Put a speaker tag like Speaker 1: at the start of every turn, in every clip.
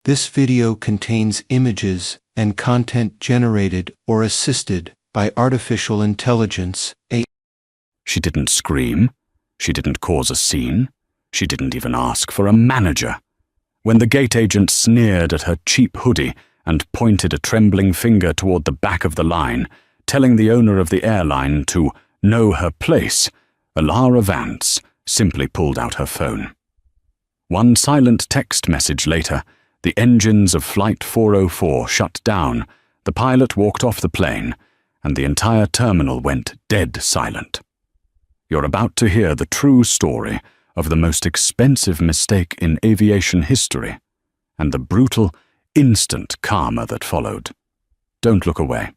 Speaker 1: This video contains images and content generated or assisted by artificial intelligence.
Speaker 2: She didn't scream. She didn't cause a scene. She didn't even ask for a manager. When the gate agent sneered at her cheap hoodie and pointed a trembling finger toward the back of the line, telling the owner of the airline to know her place, Alara Vance simply pulled out her phone. One silent text message later, the engines of Flight 404 shut down, the pilot walked off the plane, and the entire terminal went dead silent. You're about to hear the true story of the most expensive mistake in aviation history, and the brutal, instant karma that followed. Don't look away.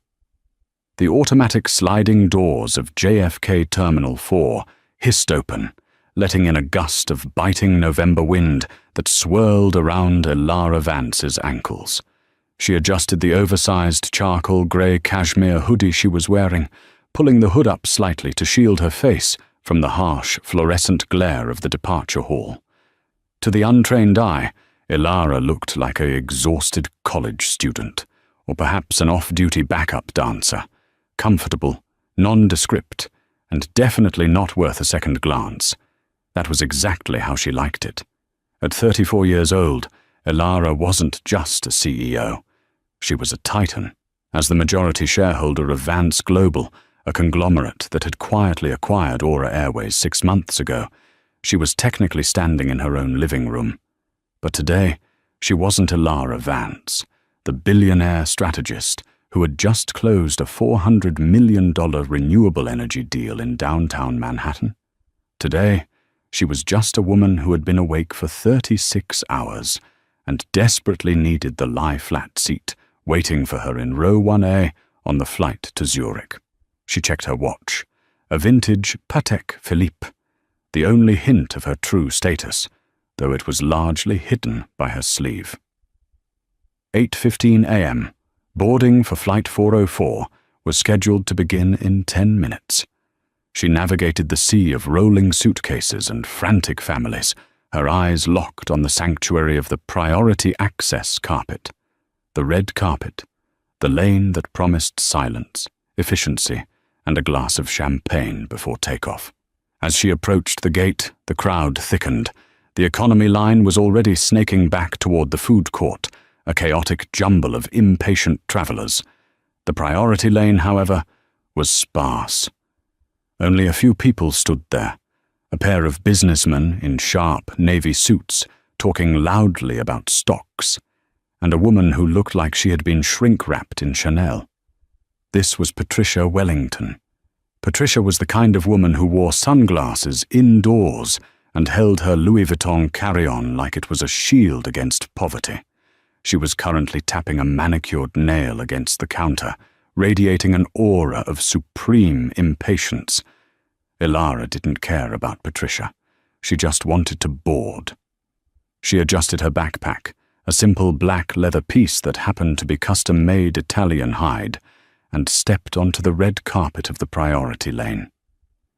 Speaker 2: The automatic sliding doors of JFK Terminal 4 hissed open, letting in a gust of biting November wind that swirled around Alara Vance's ankles. She adjusted the oversized charcoal grey cashmere hoodie she was wearing, pulling the hood up slightly to shield her face from the harsh, fluorescent glare of the departure hall. To the untrained eye, Alara looked like an exhausted college student, or perhaps an off-duty backup dancer, comfortable, nondescript, and definitely not worth a second glance. That was exactly how she liked it. At 34 years old, Alara wasn't just a CEO. She was a titan. As the majority shareholder of Vance Global, a conglomerate that had quietly acquired Aura Airways 6 months ago, she was technically standing in her own living room. But today, she wasn't Alara Vance, the billionaire strategist who had just closed a $400 million renewable energy deal in downtown Manhattan. Today, she was just a woman who had been awake for 36 hours and desperately needed the lie-flat seat waiting for her in row 1A on the flight to Zurich. She checked her watch, a vintage Patek Philippe, the only hint of her true status, though it was largely hidden by her sleeve. 8:15 a.m. Boarding for Flight 404 was scheduled to begin in 10 minutes. She navigated the sea of rolling suitcases and frantic families, her eyes locked on the sanctuary of the priority access carpet. The red carpet, the lane that promised silence, efficiency, and a glass of champagne before takeoff. As she approached the gate, the crowd thickened. The economy line was already snaking back toward the food court, a chaotic jumble of impatient travelers. The priority lane, however, was sparse. Only a few people stood there, a pair of businessmen in sharp navy suits talking loudly about stocks, and a woman who looked like she had been shrink-wrapped in Chanel. This was Patricia Wellington. Patricia was the kind of woman who wore sunglasses indoors and held her Louis Vuitton carry-on like it was a shield against poverty. She was currently tapping a manicured nail against the counter, radiating an aura of supreme impatience. Alara didn't care about Patricia. She just wanted to board. She adjusted her backpack, a simple black leather piece that happened to be custom-made Italian hide, and stepped onto the red carpet of the priority lane.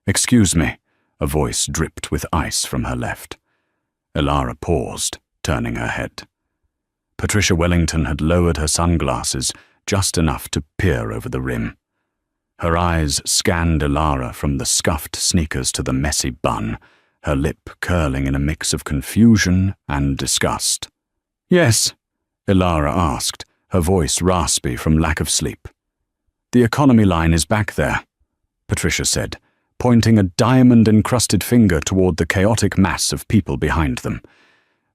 Speaker 2: "Excuse me," a voice dripped with ice from her left. Alara paused, turning her head. Patricia Wellington had lowered her sunglasses just enough to peer over the rim. Her eyes scanned Alara from the scuffed sneakers to the messy bun, her lip curling in a mix of confusion and disgust. "Yes?" Alara asked, her voice raspy from lack of sleep. "The economy line is back there," Patricia said, pointing a diamond-encrusted finger toward the chaotic mass of people behind them.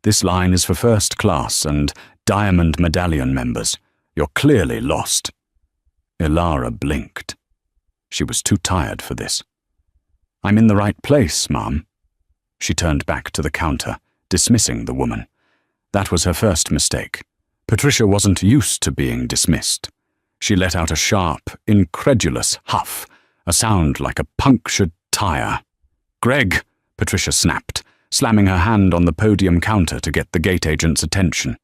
Speaker 2: "This line is for first class and Diamond Medallion members. You're clearly lost." Alara blinked. She was too tired for this. "I'm in the right place, Mom." She turned back to the counter, dismissing the woman. That was her first mistake. Patricia wasn't used to being dismissed. She let out a sharp, incredulous huff, a sound like a punctured tire. "Greg," Patricia snapped, slamming her hand on the podium counter to get the gate agent's attention.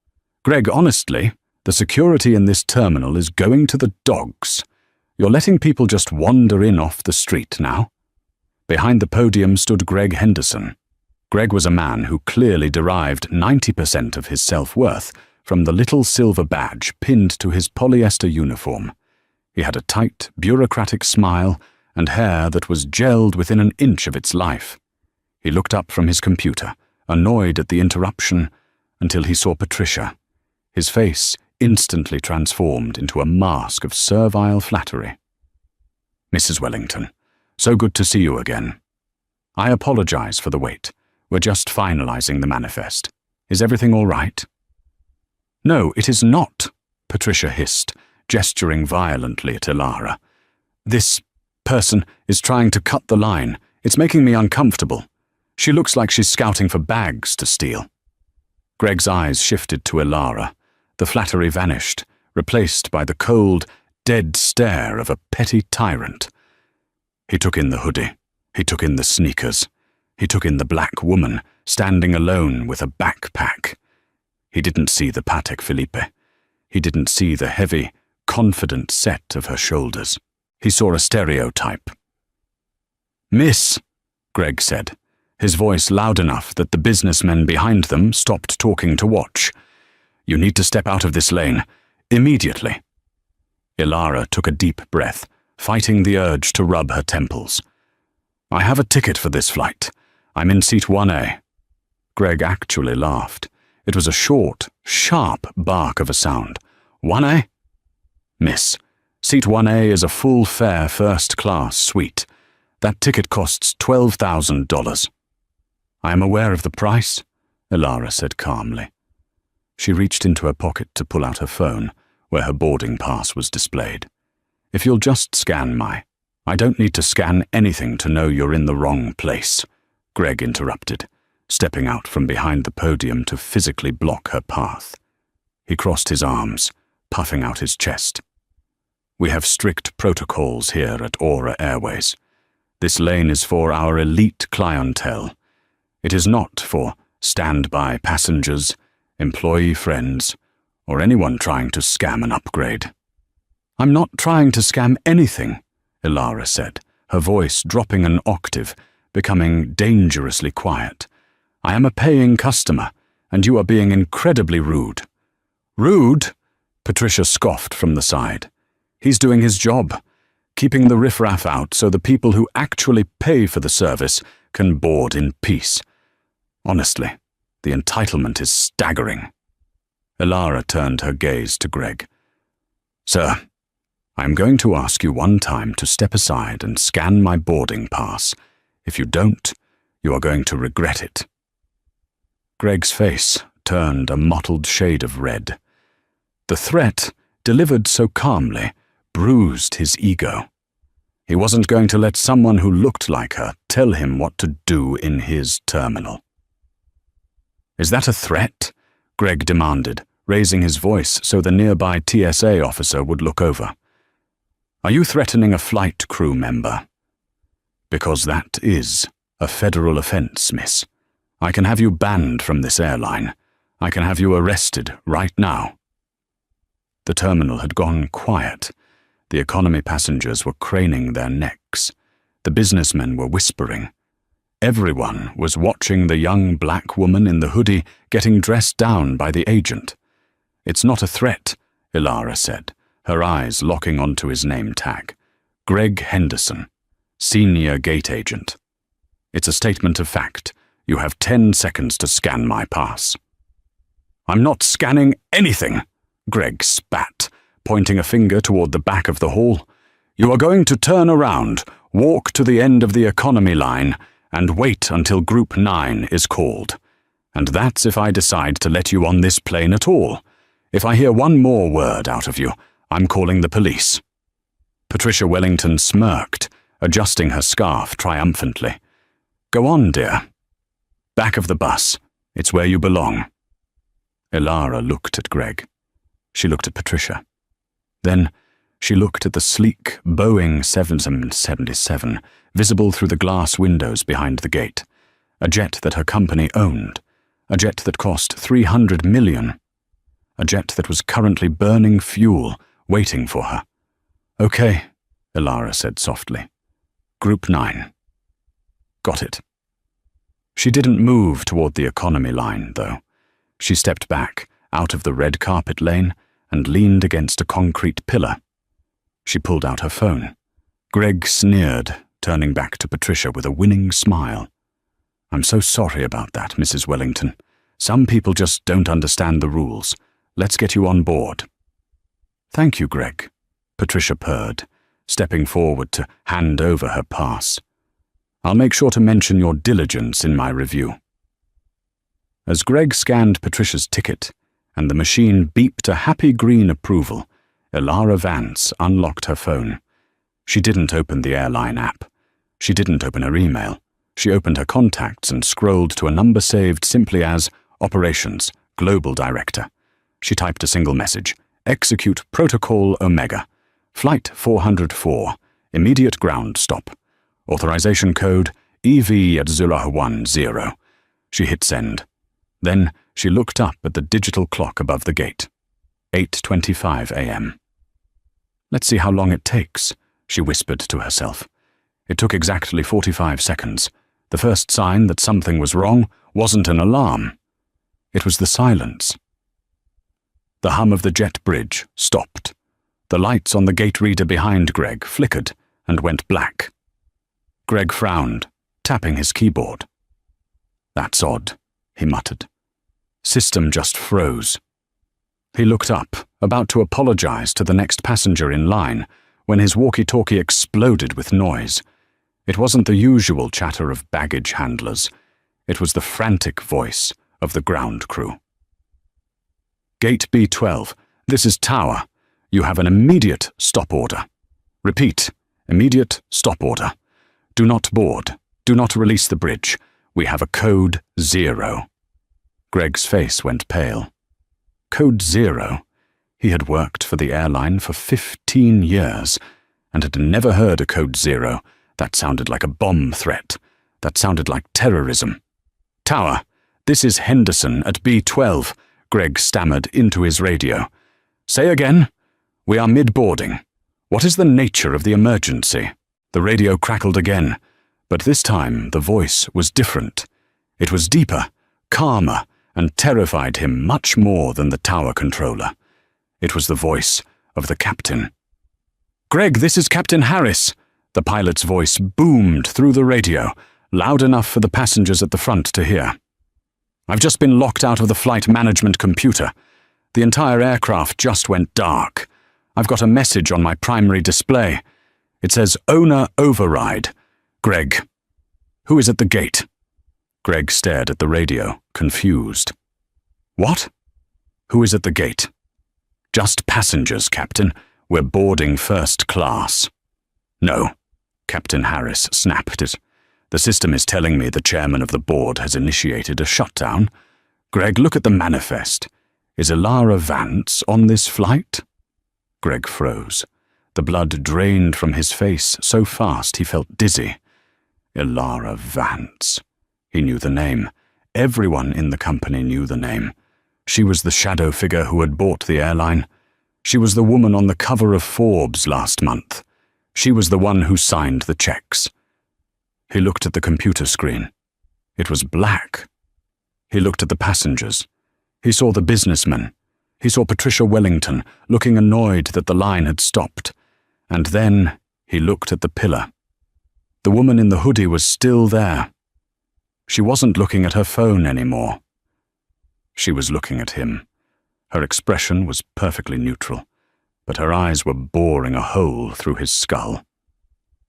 Speaker 2: "Greg, honestly, the security in this terminal is going to the dogs. You're letting people just wander in off the street now." Behind the podium stood Greg Henderson. Greg was a man who clearly derived 90% of his self-worth from the little silver badge pinned to his polyester uniform. He had a tight, bureaucratic smile and hair that was gelled within an inch of its life. He looked up from his computer, annoyed at the interruption, until he saw Patricia. His face instantly transformed into a mask of servile flattery. "Mrs. Wellington, so good to see you again. I apologize for the wait. We're just finalizing the manifest. Is everything all right?" "No, it is not," Patricia hissed, gesturing violently at Ilara. "This person is trying to cut the line. It's making me uncomfortable. She looks like she's scouting for bags to steal." Greg's eyes shifted to Ilara. The flattery vanished, replaced by the cold, dead stare of a petty tyrant. He took in the hoodie. He took in the sneakers. He took in the black woman, standing alone with a backpack. He didn't see the Patek Philippe. He didn't see the heavy, confident set of her shoulders. He saw a stereotype. "Miss," Greg said, his voice loud enough that the businessmen behind them stopped talking to watch. "You need to step out of this lane, immediately." Ilara took a deep breath, fighting the urge to rub her temples. "I have a ticket for this flight. I'm in seat 1A. Greg actually laughed. It was a short, sharp bark of a sound. "1A? Miss, seat 1A is a full-fare first-class suite. That ticket costs $12,000. "I am aware of the price," Ilara said calmly. She reached into her pocket to pull out her phone, where her boarding pass was displayed. "If you'll just scan my—" "I don't need to scan anything to know you're in the wrong place," Greg interrupted, stepping out from behind the podium to physically block her path. He crossed his arms, puffing out his chest. "We have strict protocols here at Aura Airways. This lane is for our elite clientele. It is not for standby passengers, employee friends, or anyone trying to scam an upgrade." "I'm not trying to scam anything," Ilara said, her voice dropping an octave, becoming dangerously quiet. "I am a paying customer, and you are being incredibly rude." "Rude?" Patricia scoffed from the side. "He's doing his job, keeping the riffraff out so the people who actually pay for the service can board in peace. Honestly, the entitlement is staggering." Ilara turned her gaze to Greg. "Sir, I am going to ask you one time to step aside and scan my boarding pass. If you don't, you are going to regret it." Greg's face turned a mottled shade of red. The threat, delivered so calmly, bruised his ego. He wasn't going to let someone who looked like her tell him what to do in his terminal. "Is that a threat?" Greg demanded, raising his voice so the nearby TSA officer would look over. "Are you threatening a flight crew member?" "Because that is a federal offense, miss. I can have you banned from this airline. I can have you arrested right now." The terminal had gone quiet. The economy passengers were craning their necks. The businessmen were whispering. Everyone was watching the young black woman in the hoodie getting dressed down by the agent. "It's not a threat," Ilara said, her eyes locking onto his name tag. "Greg Henderson, Senior Gate Agent. It's a statement of fact. You have 10 seconds to scan my pass." "I'm not scanning anything," Greg spat, pointing a finger toward the back of the hall. "You are going to turn around, walk to the end of the economy line, and wait until Group 9 is called. And that's if I decide to let you on this plane at all. If I hear one more word out of you, I'm calling the police." Patricia Wellington smirked, adjusting her scarf triumphantly. "Go on, dear. Back of the bus. It's where you belong." Ilara looked at Greg. She looked at Patricia. Then she looked at the sleek Boeing 777 visible through the glass windows behind the gate, a jet that her company owned, a jet that cost $300 million, a jet that was currently burning fuel, waiting for her. "Okay," Ilara said softly. "Group 9. Got it." She didn't move toward the economy line, though. She stepped back, out of the red carpet lane, and leaned against a concrete pillar. She pulled out her phone. Greg sneered, turning back to Patricia with a winning smile. "I'm so sorry about that, Mrs. Wellington. Some people just don't understand the rules. Let's get you on board." "Thank you, Greg," Patricia purred, stepping forward to hand over her pass. "I'll make sure to mention your diligence in my review." As Greg scanned Patricia's ticket, and the machine beeped a happy green approval, Elara Vance unlocked her phone. She didn't open the airline app. She didn't open her email. She opened her contacts and scrolled to a number saved simply as Operations, Global Director. She typed a single message: "Execute Protocol Omega. Flight 404. Immediate ground stop. Authorization code EV@010. She hit send. Then she looked up at the digital clock above the gate. 8:25 a.m. "Let's see how long it takes," she whispered to herself. It took exactly 45 seconds. The first sign that something was wrong wasn't an alarm. It was the silence. The hum of the jet bridge stopped. The lights on the gate reader behind Greg flickered and went black. Greg frowned, tapping his keyboard. "That's odd," he muttered. "System just froze." He looked up, about to apologize to the next passenger in line, when his walkie-talkie exploded with noise. It wasn't the usual chatter of baggage handlers. It was the frantic voice of the ground crew. "Gate B12, this is Tower. You have an immediate stop order. Repeat, immediate stop order. Do not board. Do not release the bridge. We have a code 0. Greg's face went pale. Code 0? He had worked for the airline for 15 years and had never heard a code 0. That sounded like a bomb threat. That sounded like terrorism. "Tower, this is Henderson at B12, Greg stammered into his radio. "Say again? We are mid-boarding. What is the nature of the emergency?" The radio crackled again, but this time the voice was different. It was deeper, calmer, and terrified him much more than the tower controller. It was the voice of the captain. "Greg, this is Captain Harris." The pilot's voice boomed through the radio, loud enough for the passengers at the front to hear. "I've just been locked out of the flight management computer. The entire aircraft just went dark. I've got a message on my primary display. It says Owner Override. Greg. Who is at the gate?" Greg stared at the radio, confused. "What? Who is at the gate?" "Just passengers, Captain. We're boarding first class." "No," Captain Harris snapped it. "The system is telling me the chairman of the board has initiated a shutdown. Greg, look at the manifest. Is Elara Vance on this flight?" Greg froze. The blood drained from his face so fast he felt dizzy. Elara Vance. He knew the name. Everyone in the company knew the name. She was the shadow figure who had bought the airline. She was the woman on the cover of Forbes last month. She was the one who signed the checks. He looked at the computer screen. It was black. He looked at the passengers. He saw the businessman. He saw Patricia Wellington, looking annoyed that the line had stopped. And then he looked at the pillar. The woman in the hoodie was still there. She wasn't looking at her phone anymore. She was looking at him. Her expression was perfectly neutral, but her eyes were boring a hole through his skull.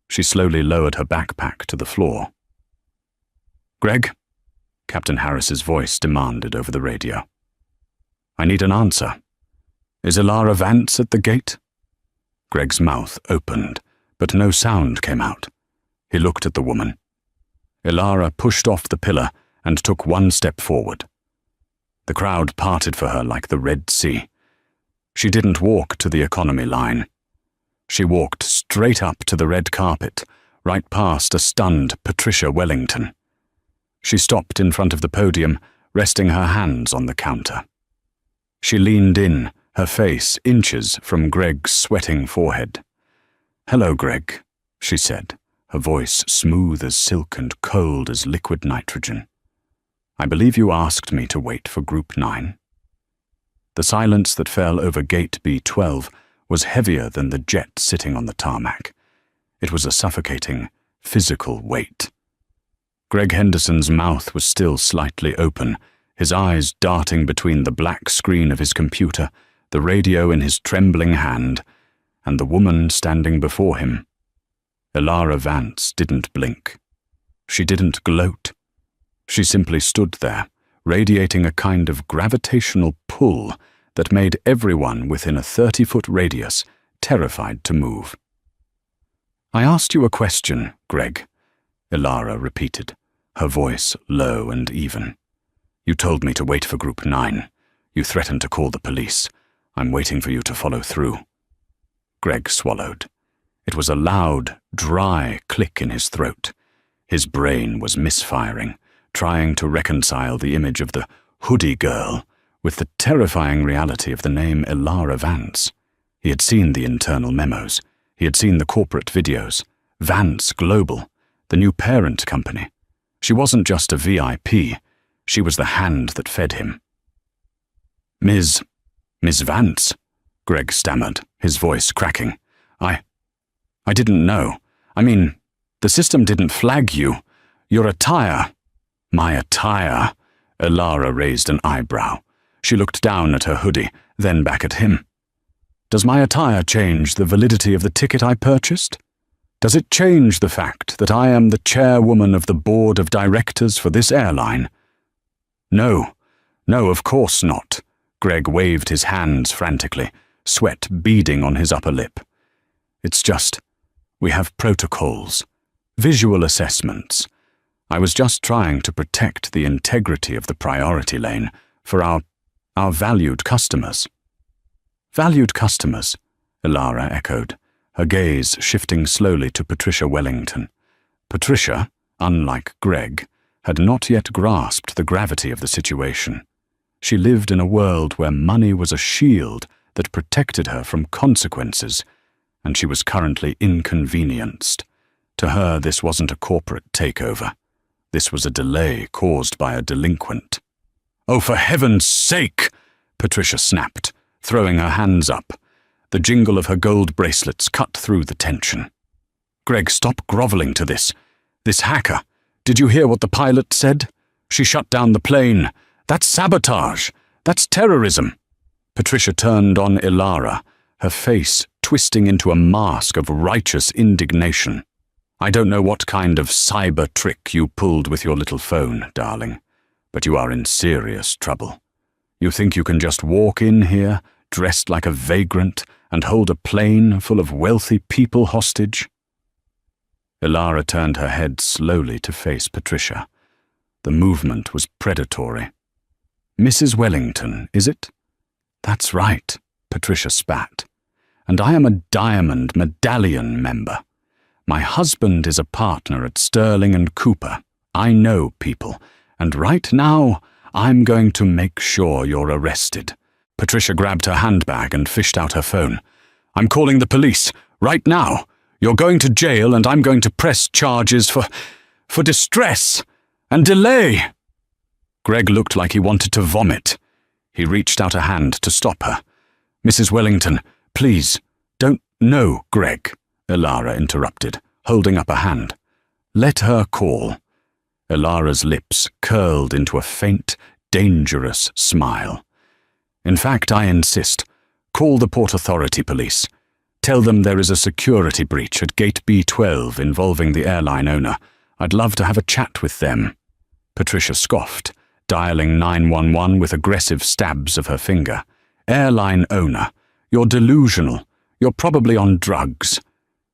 Speaker 2: She slowly lowered her backpack to the floor. "Greg?" Captain Harris's voice demanded over the radio. "I need an answer. Is Elara Vance at the gate?" Greg's mouth opened, but no sound came out. He looked at the woman. Elara pushed off the pillar and took one step forward. The crowd parted for her like the Red Sea. She didn't walk to the economy line. She walked straight up to the red carpet, right past a stunned Patricia Wellington. She stopped in front of the podium, resting her hands on the counter. She leaned in, her face inches from Greg's sweating forehead. "Hello, Greg," she said, her voice smooth as silk and cold as liquid nitrogen. "I believe you asked me to wait for Group 9. The silence that fell over gate B12 was heavier than the jet sitting on the tarmac. It was a suffocating, physical weight. Greg Henderson's mouth was still slightly open, his eyes darting between the black screen of his computer, the radio in his trembling hand, and the woman standing before him. Elara Vance didn't blink. She didn't gloat. She simply stood there, radiating a kind of gravitational pull that made everyone within a 30-foot radius terrified to move. "I asked you a question, Greg," Elara repeated, her voice low and even. "You told me to wait for Group 9. You threatened to call the police. I'm waiting for you to follow through." Greg swallowed. It was a loud, dry click in his throat. His brain was misfiring, trying to reconcile the image of the hoodie girl with the terrifying reality of the name Elara Vance. He had seen the internal memos. He had seen the corporate videos. Vance Global, the new parent company. She wasn't just a VIP. She was the hand that fed him. Miss Vance," Greg stammered, his voice cracking. I didn't know. I mean, the system didn't flag you. Your attire." "My attire?" Elara raised an eyebrow. She looked down at her hoodie, then back at him. "Does my attire change the validity of the ticket I purchased? Does it change the fact that I am the chairwoman of the board of directors for this airline?" No, of course not." Greg waved his hands frantically, sweat beading on his upper lip. "It's just, we have protocols, visual assessments. I was just trying to protect the integrity of the priority lane for our valued customers." "Valued customers," Elara echoed, her gaze shifting slowly to Patricia Wellington. Patricia, unlike Greg, had not yet grasped the gravity of the situation. She lived in a world where money was a shield that protected her from consequences, and she was currently inconvenienced. To her, this wasn't a corporate takeover. This was a delay caused by a delinquent. "Oh, for heaven's sake!" Patricia snapped, throwing her hands up. The jingle of her gold bracelets cut through the tension. "Greg, stop groveling to this. This hacker. Did you hear what the pilot said? She shut down the plane. That's sabotage. That's terrorism." Patricia turned on Elara, her face twisting into a mask of righteous indignation. "I don't know what kind of cyber trick you pulled with your little phone, darling, but you are in serious trouble. You think you can just walk in here, dressed like a vagrant, and hold a plane full of wealthy people hostage?" Elara turned her head slowly to face Patricia. The movement was predatory. "Mrs. Wellington, is it?" "That's right," Patricia spat. "And I am a Diamond Medallion member. My husband is a partner at Sterling and Cooper. I know people, and right now I'm going to make sure you're arrested." Patricia grabbed her handbag and fished out her phone. "I'm calling the police, right now. You're going to jail and I'm going to press charges for distress and delay." Greg looked like he wanted to vomit. He reached out a hand to stop her. "Mrs. Wellington, please, don't..." "No, Greg," Elara interrupted, holding up a hand. "Let her call." Elara's lips curled into a faint, dangerous smile. "In fact, I insist. Call the Port Authority police. Tell them there is a security breach at Gate B12 involving the airline owner. I'd love to have a chat with them." Patricia scoffed, dialing 911 with aggressive stabs of her finger. "Airline owner. You're delusional. You're probably on drugs."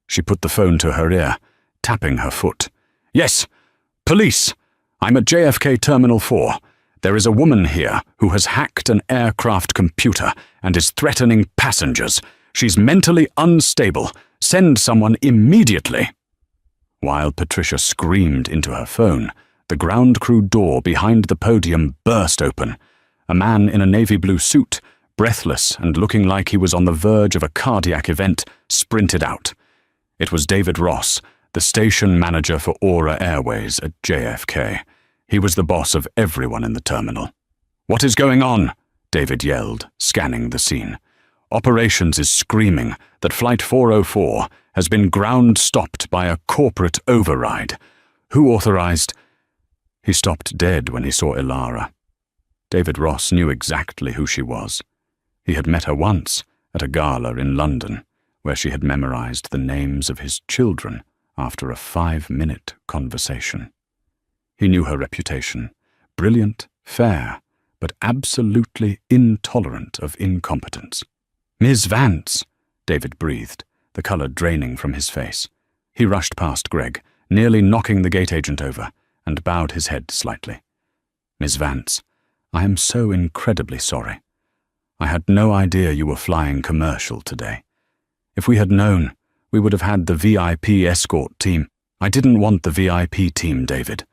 Speaker 2: She put the phone to her ear, tapping her foot. "Yes, police. I'm at JFK Terminal 4. There is a woman here who has hacked an aircraft computer and is threatening passengers. She's mentally unstable. Send someone immediately." While Patricia screamed into her phone, the ground crew door behind the podium burst open. A man in a navy blue suit, breathless and looking like he was on the verge of a cardiac event, sprinted out. It was David Ross, the station manager for Aura Airways at JFK. He was the boss of everyone in the terminal. "What is going on?" David yelled, scanning the scene. Operations is screaming that Flight 404 has been ground-stopped by a corporate override. Who authorized? He stopped dead when he saw Ilara. David Ross knew exactly who she was. He had met her once at a gala in London, where she had memorized the names of his children after a 5-minute conversation. He knew her reputation: brilliant, fair, but absolutely intolerant of incompetence. "Ms. Vance," David breathed, the color draining from his face. He rushed past Greg, nearly knocking the gate agent over, and bowed his head slightly. "Ms. Vance, I am so incredibly sorry. I had no idea you were flying commercial today. If we had known, we would have had the VIP escort team." "I didn't want the VIP team, David,"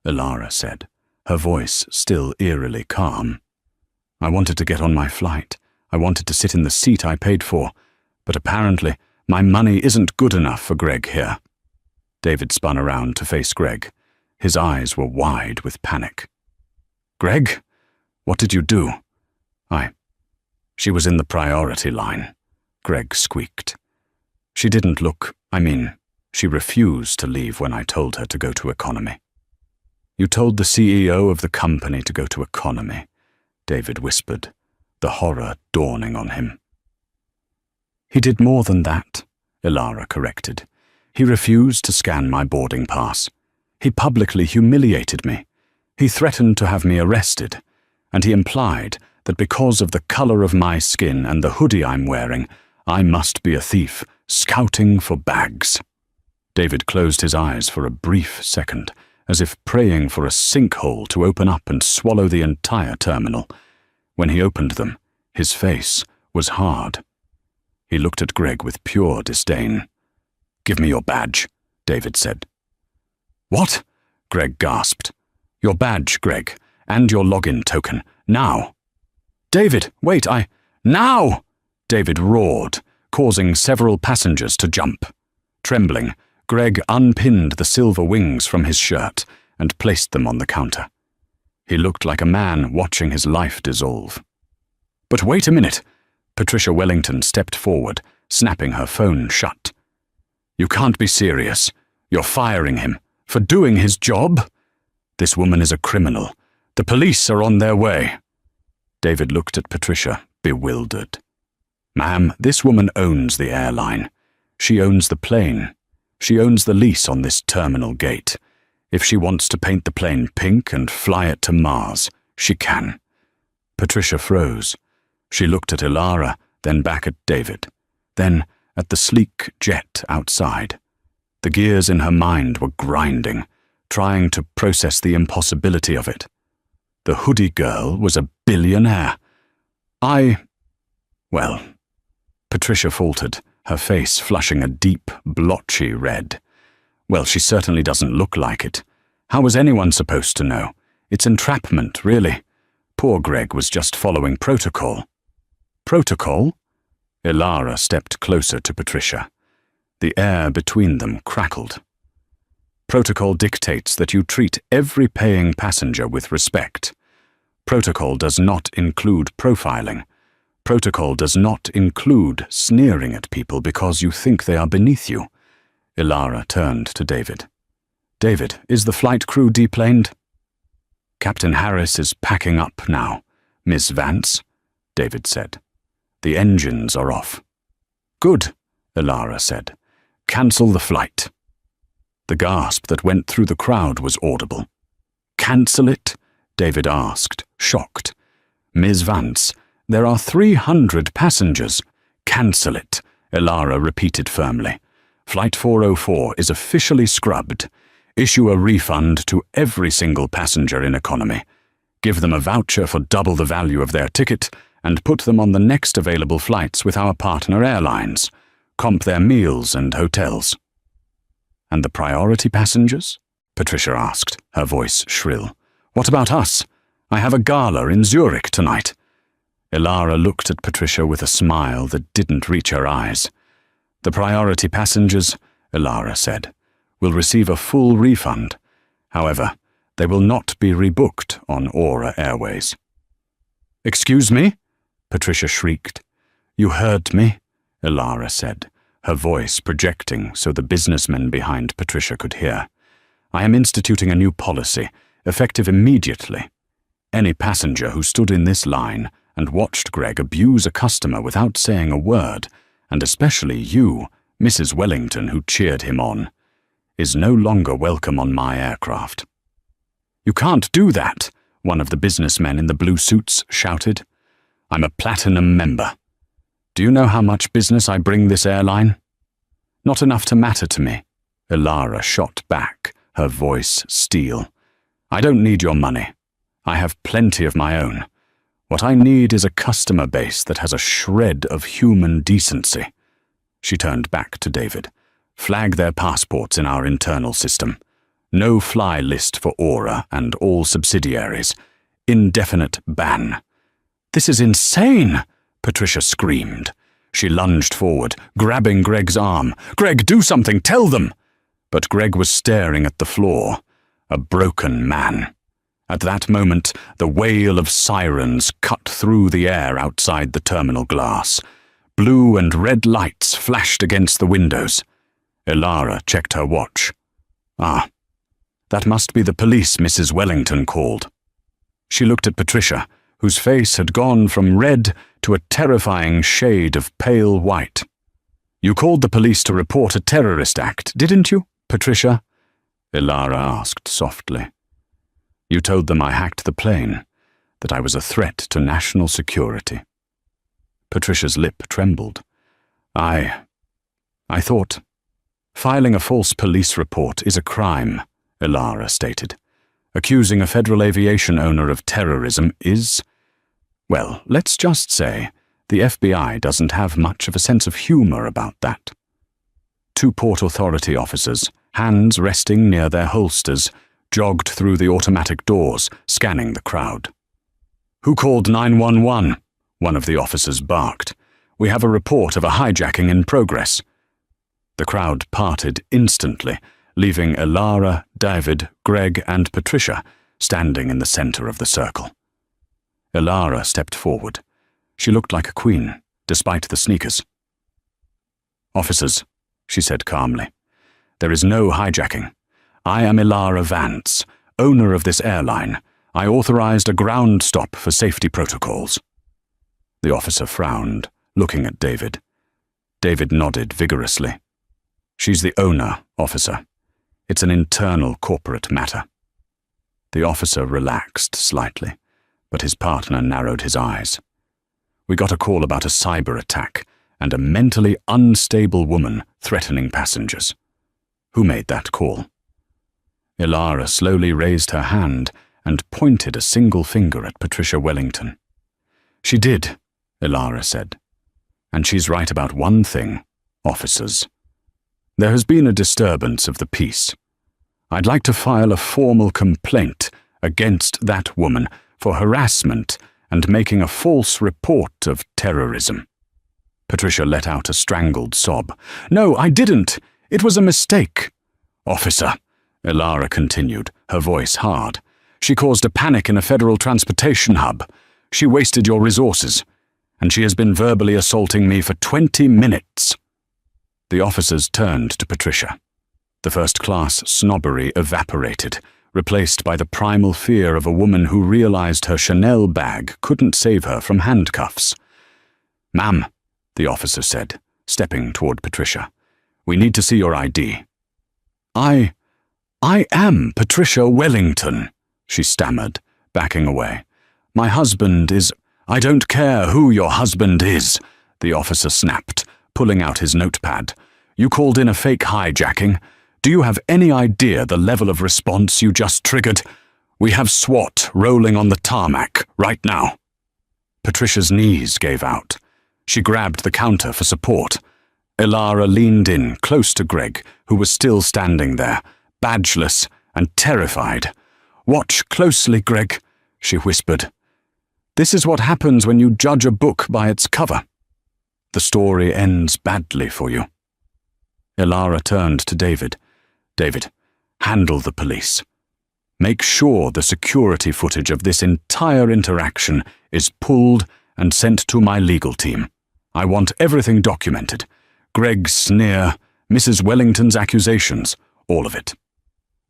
Speaker 2: Ilara said, her voice still eerily calm. "I wanted to get on my flight. I wanted to sit in the seat I paid for, but apparently my money isn't good enough for Greg here." David spun around to face Greg. His eyes were wide with panic. "Greg, what did you do?" She was in the priority line," Greg squeaked. "She didn't look, she refused to leave when I told her to go to economy." "You told the CEO of the company to go to economy," David whispered, the horror dawning on him. "He did more than that," Ilara corrected. "He refused to scan my boarding pass. He publicly humiliated me. He threatened to have me arrested, and he implied that because of the color of my skin and the hoodie I'm wearing, I must be a thief, scouting for bags." David closed his eyes for a brief second, as if praying for a sinkhole to open up and swallow the entire terminal. When he opened them, his face was hard. He looked at Greg with pure disdain. "Give me your badge," David said. "What?" Greg gasped. "Your badge, Greg, and your login token, now." "David, wait, Now!" David roared, causing several passengers to jump. Trembling, Greg unpinned the silver wings from his shirt and placed them on the counter. He looked like a man watching his life dissolve. "But wait a minute!" Patricia Wellington stepped forward, snapping her phone shut. "You can't be serious. You're firing him for doing his job? This woman is a criminal. The police are on their way." David looked at Patricia, bewildered. "Ma'am, this woman owns the airline. She owns the plane. She owns the lease on this terminal gate. If she wants to paint the plane pink and fly it to Mars, she can." Patricia froze. She looked at Ilara, then back at David, then at the sleek jet outside. The gears in her mind were grinding, trying to process the impossibility of it. The hoodie girl was a billionaire. Well, Patricia faltered, her face flushing a deep, blotchy red. "Well, she certainly doesn't look like it. How was anyone supposed to know? It's entrapment, really. Poor Greg was just following protocol." "Protocol?" Ilara stepped closer to Patricia. The air between them crackled. "Protocol dictates that you treat every paying passenger with respect. Protocol does not include profiling. Protocol does not include sneering at people because you think they are beneath you." Ilara turned to David. "David, is the flight crew deplaned?" "Captain Harris is packing up now, Miss Vance," David said. "The engines are off." "Good," Ilara said. "Cancel the flight." The gasp that went through the crowd was audible. "Cancel it?" David asked, shocked. "Ms. Vance, there are 300 passengers." "Cancel it," Ilara repeated firmly. "Flight 404 is officially scrubbed. Issue a refund to every single passenger in economy. Give them a voucher for double the value of their ticket and put them on the next available flights with our partner airlines. Comp their meals and hotels." "And the priority passengers?" Patricia asked, her voice shrill. "What about us? I have a gala in Zurich tonight." Ilara looked at Patricia with a smile that didn't reach her eyes. "The priority passengers," Ilara said, "will receive a full refund. However, they will not be rebooked on Aura Airways." "Excuse me?" Patricia shrieked. "You heard me," Ilara said, her voice projecting so the businessmen behind Patricia could hear. "I am instituting a new policy, effective immediately. Any passenger who stood in this line and watched Greg abuse a customer without saying a word, and especially you, Mrs. Wellington, who cheered him on, is no longer welcome on my aircraft." "You can't do that," one of the businessmen in the blue suits shouted. "I'm a platinum member. Do you know how much business I bring this airline?" "Not enough to matter to me," Ilara shot back, her voice steel. "I don't need your money. I have plenty of my own. What I need is a customer base that has a shred of human decency." She turned back to David. "Flag their passports in our internal system. No-fly list for Aura and all subsidiaries. Indefinite ban." "This is insane!" Patricia screamed. She lunged forward, grabbing Greg's arm. "Greg, do something! Tell them!" But Greg was staring at the floor, a broken man. At that moment, the wail of sirens cut through the air outside the terminal glass. Blue and red lights flashed against the windows. Ilara checked her watch. "Ah, that must be the police Mrs. Wellington called." She looked at Patricia, whose face had gone from red to a terrifying shade of pale white. "You called the police to report a terrorist act, didn't you, Patricia?" Ilara asked softly. "You told them I hacked the plane, that I was a threat to national security." Patricia's lip trembled. I thought, filing a false police report is a crime," Ilara stated. "Accusing a federal aviation owner of terrorism is, well, let's just say the FBI doesn't have much of a sense of humor about that." Two Port Authority officers, hands resting near their holsters, jogged through the automatic doors, scanning the crowd. "Who called 911? One of the officers barked. "We have a report of a hijacking in progress." The crowd parted instantly, leaving Ilara, David, Greg, and Patricia standing in the center of the circle. Ilara stepped forward. She looked like a queen, despite the sneakers. "Officers," she said calmly, "there is no hijacking. I am Ilara Vance, owner of this airline. I authorized a ground stop for safety protocols." The officer frowned, looking at David. David nodded vigorously. "She's the owner, officer. It's an internal corporate matter." The officer relaxed slightly, but his partner narrowed his eyes. "We got a call about a cyber attack and a mentally unstable woman threatening passengers." "Who made that call?" Ilara slowly raised her hand and pointed a single finger at Patricia Wellington. "She did," Ilara said. "And she's right about one thing, officers. There has been a disturbance of the peace. I'd like to file a formal complaint against that woman for harassment and making a false report of terrorism." Patricia let out a strangled sob. "No, I didn't. It was a mistake." "Officer," Ilara continued, her voice hard, "she caused a panic in a federal transportation hub. She wasted your resources, and she has been verbally assaulting me for 20 minutes. The officers turned to Patricia. The first-class snobbery evaporated, replaced by the primal fear of a woman who realized her Chanel bag couldn't save her from handcuffs. "Ma'am," the officer said, stepping toward Patricia, "we need to see your ID." I am Patricia Wellington," she stammered, backing away. "My husband is—" "I don't care who your husband is," the officer snapped, pulling out his notepad. "You called in a fake hijacking. Do you have any idea the level of response you just triggered? We have SWAT rolling on the tarmac right now." Patricia's knees gave out. She grabbed the counter for support. Ilara leaned in close to Greg, who was still standing there, badgeless and terrified. "Watch closely, Greg," she whispered. "This is what happens when you judge a book by its cover. The story ends badly for you." Ilara turned to David. "David, handle the police. Make sure the security footage of this entire interaction is pulled and sent to my legal team. I want everything documented. Greg's sneer, Mrs. Wellington's accusations, all of it."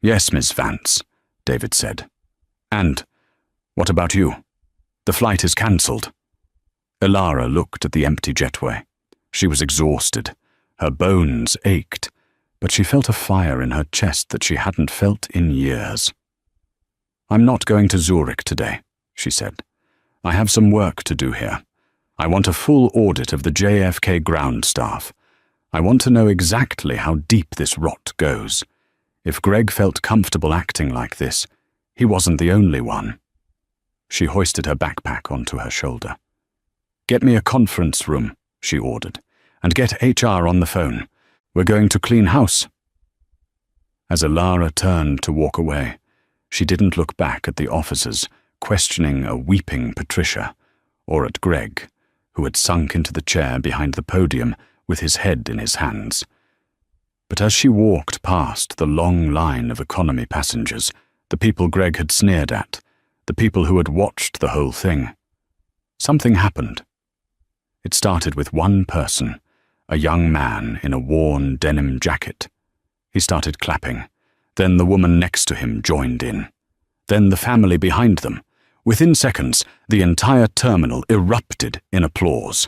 Speaker 2: "Yes, Miss Vance," David said. "And what about you? The flight is cancelled." Elara looked at the empty jetway. She was exhausted. Her bones ached, but she felt a fire in her chest that she hadn't felt in years. "I'm not going to Zurich today," she said. "I have some work to do here. I want a full audit of the JFK ground staff. I want to know exactly how deep this rot goes. If Greg felt comfortable acting like this, he wasn't the only one." She hoisted her backpack onto her shoulder. "Get me a conference room," she ordered, "and get HR on the phone. We're going to clean house." As Elara turned to walk away, she didn't look back at the officers questioning a weeping Patricia, or at Greg, who had sunk into the chair behind the podium with his head in his hands. But as she walked past the long line of economy passengers, the people Greg had sneered at, the people who had watched the whole thing, something happened. It started with one person, a young man in a worn denim jacket. He started clapping. Then the woman next to him joined in. Then the family behind them. Within seconds, the entire terminal erupted in applause.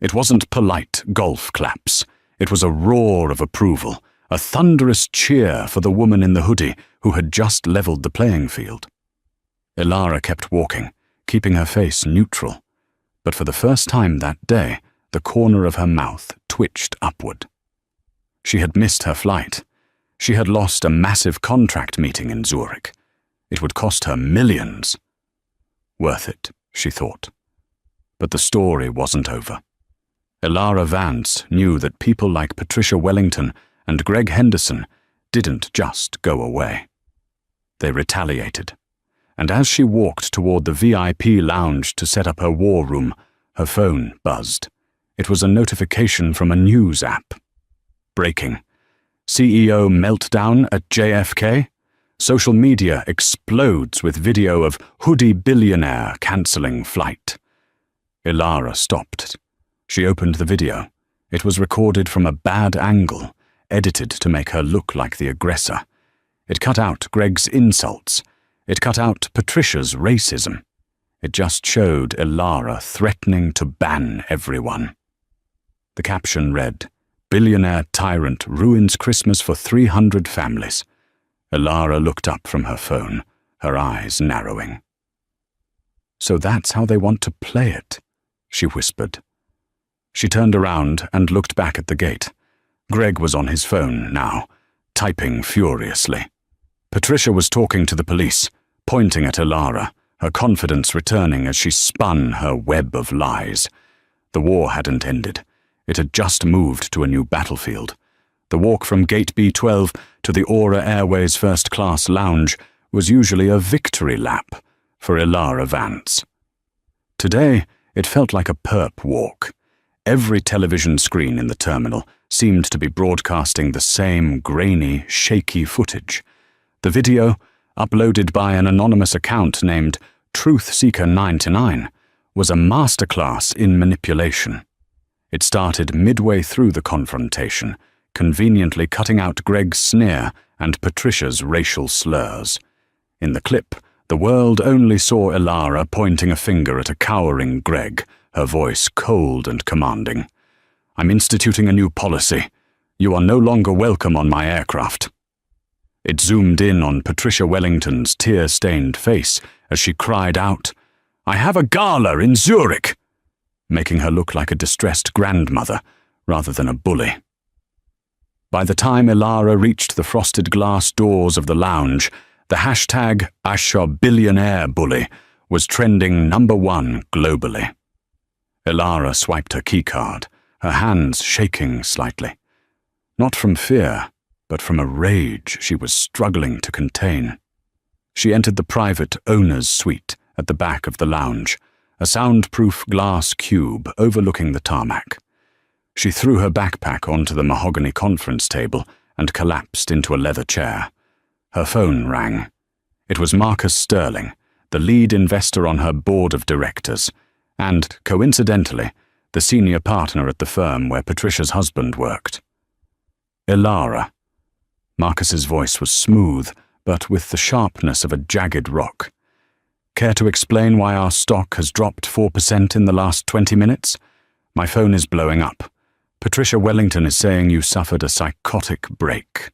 Speaker 2: It wasn't polite golf claps. It was a roar of approval, a thunderous cheer for the woman in the hoodie who had just leveled the playing field. Elara kept walking, keeping her face neutral. But for the first time that day, the corner of her mouth twitched upward. She had missed her flight. She had lost a massive contract meeting in Zurich. It would cost her millions. Worth it, she thought. But the story wasn't over. Elara Vance knew that people like Patricia Wellington and Greg Henderson didn't just go away. They retaliated. And as she walked toward the VIP lounge to set up her war room, her phone buzzed. It was a notification from a news app. Breaking. CEO meltdown at JFK? Social media explodes with video of hoodie billionaire cancelling flight. Elara stopped. She opened the video. It was recorded from a bad angle, edited to make her look like the aggressor. It cut out Greg's insults. It cut out Patricia's racism. It just showed Elara threatening to ban everyone. The caption read, "Billionaire tyrant ruins Christmas for 300 families." Elara looked up from her phone, her eyes narrowing. "So that's how they want to play it," she whispered. She turned around and looked back at the gate. Greg was on his phone now, typing furiously. Patricia was talking to the police, pointing at Elara, her confidence returning as she spun her web of lies. The war hadn't ended. It had just moved to a new battlefield. The walk from Gate B12 to the Aura Airways first-class lounge was usually a victory lap for Elara Vance. Today, it felt like a perp walk. Every television screen in the terminal seemed to be broadcasting the same grainy, shaky footage. The video, uploaded by an anonymous account named TruthSeeker99, was a masterclass in manipulation. It started midway through the confrontation, conveniently cutting out Greg's sneer and Patricia's racial slurs. In the clip, the world only saw Elara pointing a finger at a cowering Greg, her voice cold and commanding. "I'm instituting a new policy. You are no longer welcome on my aircraft." It zoomed in on Patricia Wellington's tear-stained face as she cried out, "I have a gala in Zurich," making her look like a distressed grandmother rather than a bully. By the time Elara reached the frosted glass doors of the lounge, the hashtag #AshaBillionaireBully was trending #1 globally. Elara swiped her keycard, her hands shaking slightly. Not from fear, but from a rage she was struggling to contain. She entered the private owner's suite at the back of the lounge, a soundproof glass cube overlooking the tarmac. She threw her backpack onto the mahogany conference table and collapsed into a leather chair. Her phone rang. It was Marcus Sterling, the lead investor on her board of directors, and, coincidentally, the senior partner at the firm where Patricia's husband worked. Ilara. Marcus's voice was smooth, but with the sharpness of a jagged rock. Care to explain why our stock has dropped 4% in the last 20 minutes? My phone is blowing up. Patricia Wellington is saying you suffered a psychotic break.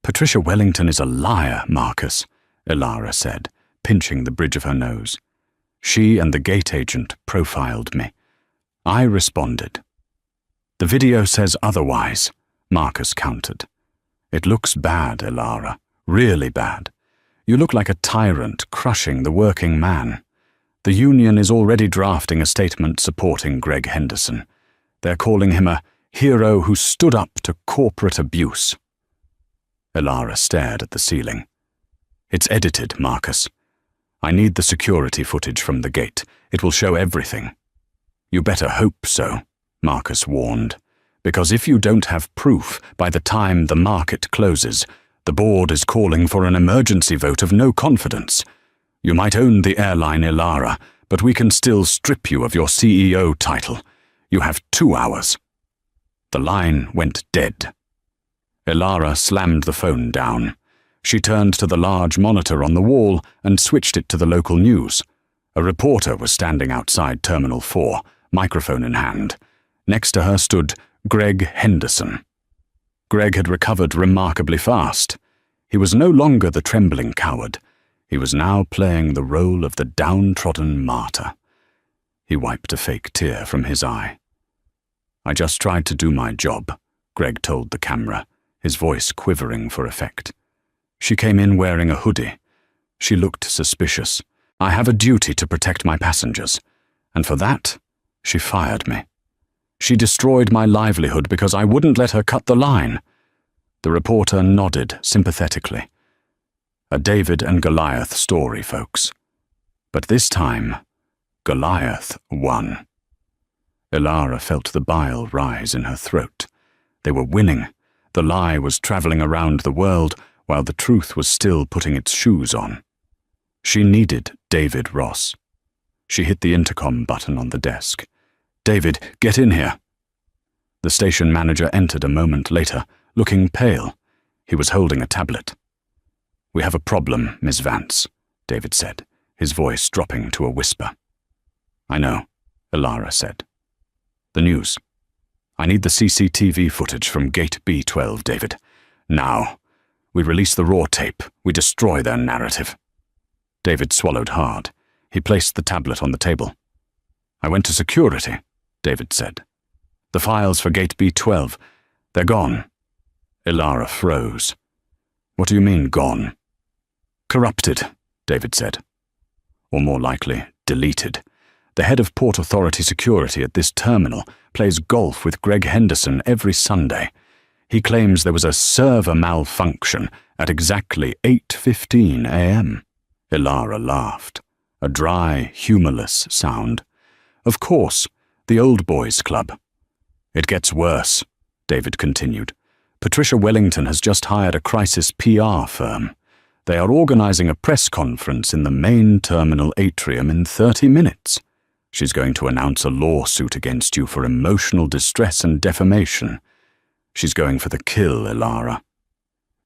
Speaker 2: Patricia Wellington is a liar, Marcus, Ilara said, pinching the bridge of her nose. She and the gate agent profiled me. I responded. The video says otherwise, Marcus countered. It looks bad, Ilara, really bad. You look like a tyrant crushing the working man. The union is already drafting a statement supporting Greg Henderson. They're calling him a hero who stood up to corporate abuse. Ilara stared at the ceiling. It's edited, Marcus. I need the security footage from the gate. It will show everything. You better hope so, Marcus warned, because if you don't have proof by the time the market closes, the board is calling for an emergency vote of no confidence. You might own the airline Ilara, but we can still strip you of your CEO title. You have 2 hours. The line went dead. Ilara slammed the phone down. She turned to the large monitor on the wall and switched it to the local news. A reporter was standing outside Terminal 4, microphone in hand. Next to her stood Greg Henderson. Greg had recovered remarkably fast. He was no longer the trembling coward. He was now playing the role of the downtrodden martyr. He wiped a fake tear from his eye. I just tried to do my job, Greg told the camera, his voice quivering for effect. She came in wearing a hoodie. She looked suspicious. I have a duty to protect my passengers, and for that, she fired me. She destroyed my livelihood because I wouldn't let her cut the line. The reporter nodded sympathetically. A David and Goliath story, folks. But this time, Goliath won. Ilara felt the bile rise in her throat. They were winning. The lie was traveling around the world while the truth was still putting its shoes on. She needed David Ross. She hit the intercom button on the desk. David, get in here. The station manager entered a moment later, looking pale. He was holding a tablet. We have a problem, Miss Vance, David said, his voice dropping to a whisper. I know, Ilara said. The news. I need the CCTV footage from Gate B12, David. Now. We release the raw tape. We destroy their narrative. David swallowed hard. He placed the tablet on the table. I went to security, David said. The files for Gate B12, they're gone. Ilara froze. What do you mean, gone? Corrupted, David said. Or more likely, deleted. The head of Port Authority security at this terminal plays golf with Greg Henderson every Sunday. He claims there was a server malfunction at exactly 8:15 a.m. Ilara laughed, a dry, humorless sound. Of course, the Old Boys Club. It gets worse, David continued. Patricia Wellington has just hired a crisis PR firm. They are organizing a press conference in the main terminal atrium in 30 minutes. She's going to announce a lawsuit against you for emotional distress and defamation. She's going for the kill, Ilara.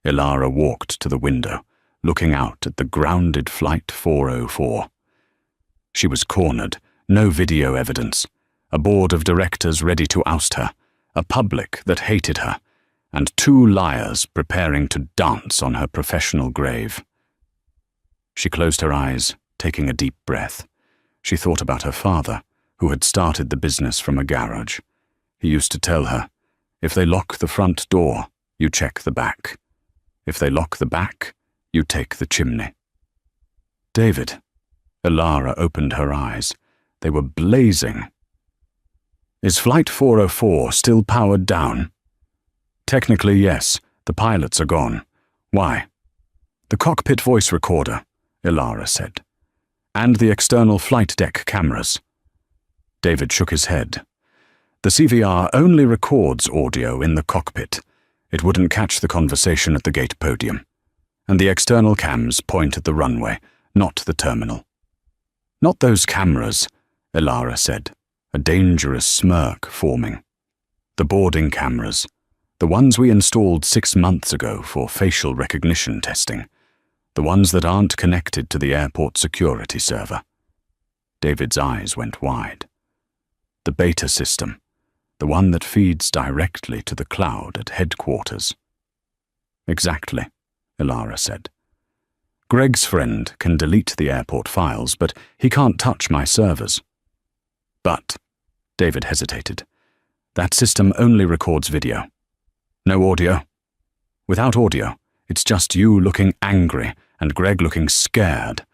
Speaker 2: Ilara walked to the window, looking out at the grounded Flight 404. She was cornered, no video evidence, a board of directors ready to oust her, a public that hated her, and 2 liars preparing to dance on her professional grave. She closed her eyes, taking a deep breath. She thought about her father, who had started the business from a garage. He used to tell her, if they lock the front door, you check the back. If they lock the back, you take the chimney. David. Ilara opened her eyes. They were blazing. Is Flight 404 still powered down? Technically, yes. The pilots are gone. Why? The cockpit voice recorder, Ilara said. And the external flight deck cameras. David shook his head. The CVR only records audio in the cockpit. It wouldn't catch the conversation at the gate podium. And the external cams point at the runway, not the terminal. "Not those cameras," Ilara said, a dangerous smirk forming. "The boarding cameras. The ones we installed 6 months ago for facial recognition testing. The ones that aren't connected to the airport security server." David's eyes went wide. "The beta system. The one that feeds directly to the cloud at headquarters." "Exactly," Ilara said. "Greg's friend can delete the airport files, but he can't touch my servers." "But," David hesitated, "that system only records video. No audio. Without audio, it's just you looking angry and Greg looking scared.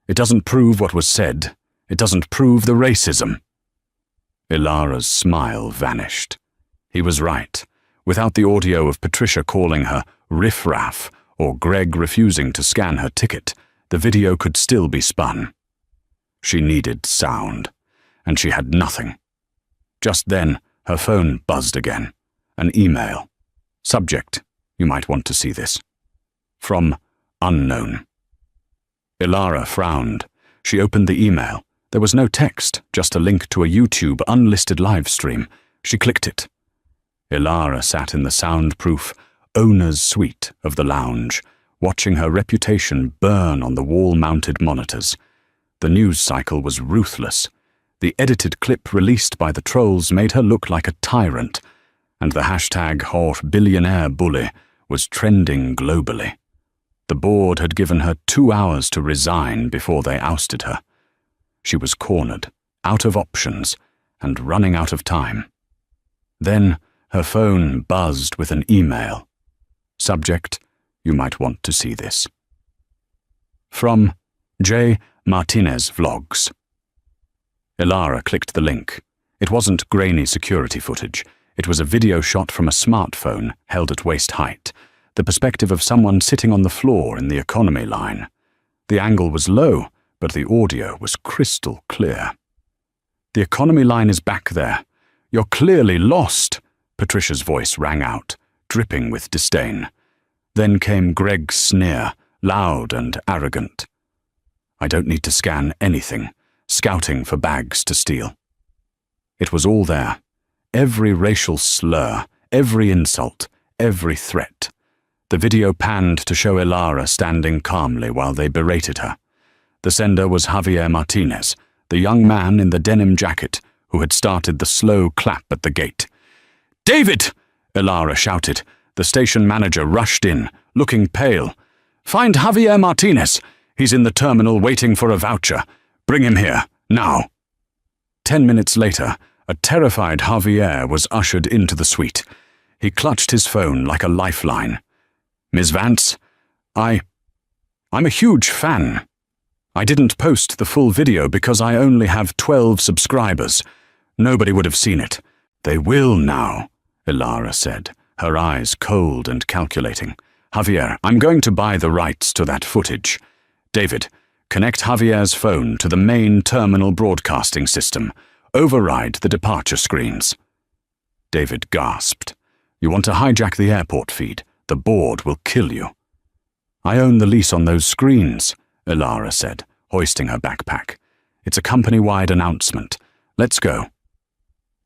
Speaker 2: It doesn't prove what was said. It doesn't prove the racism." Ilara's smile vanished. He was right. Without the audio of Patricia calling her riffraff or Greg refusing to scan her ticket, the video could still be spun. She needed sound, and she had nothing. Just then, her phone buzzed again. An email. Subject: "You might want to see this." From unknown. Ilara frowned. She opened the email. There was no text, just a link to a YouTube unlisted live stream. She clicked it. Ilara sat in the soundproof owner's suite of the lounge, watching her reputation burn on the wall-mounted monitors. The news cycle was ruthless. The edited clip released by the trolls made her look like a tyrant, and the hashtag #billionaire bully was trending globally. The board had given her 2 hours to resign before they ousted her. She was cornered, out of options, and running out of time. Then her phone buzzed with an email. Subject: "You might want to see this." From J. Martinez Vlogs. Ilara clicked the link. It wasn't grainy security footage. It was a video shot from a smartphone held at waist height, the perspective of someone sitting on the floor in the economy line. The angle was low, but the audio was crystal clear. "The economy line is back there. You're clearly lost," Patricia's voice rang out, dripping with disdain. Then came Greg's sneer, loud and arrogant. "I don't need to scan anything, scouting for bags to steal." It was all there. Every racial slur, every insult, every threat. The video panned to show Ilara standing calmly while they berated her. The sender was Javier Martinez, the young man in the denim jacket who had started the slow clap at the gate. "David!" Ilara shouted. The station manager rushed in, looking pale. "Find Javier Martinez. He's in the terminal waiting for a voucher. Bring him here, now." 10 minutes later, a terrified Javier was ushered into the suite. He clutched his phone like a lifeline. "Ms. Vance, I'm a huge fan. I didn't post the full video because I only have 12 subscribers. Nobody would have seen it. They will now," Ilara said, her eyes cold and calculating. "Javier, I'm going to buy the rights to that footage. David, connect Javier's phone to the main terminal broadcasting system. Override the departure screens." David gasped. "You want to hijack the airport feed? The board will kill you." "I own the lease on those screens," Ilara said, hoisting her backpack. "It's a company-wide announcement. Let's go."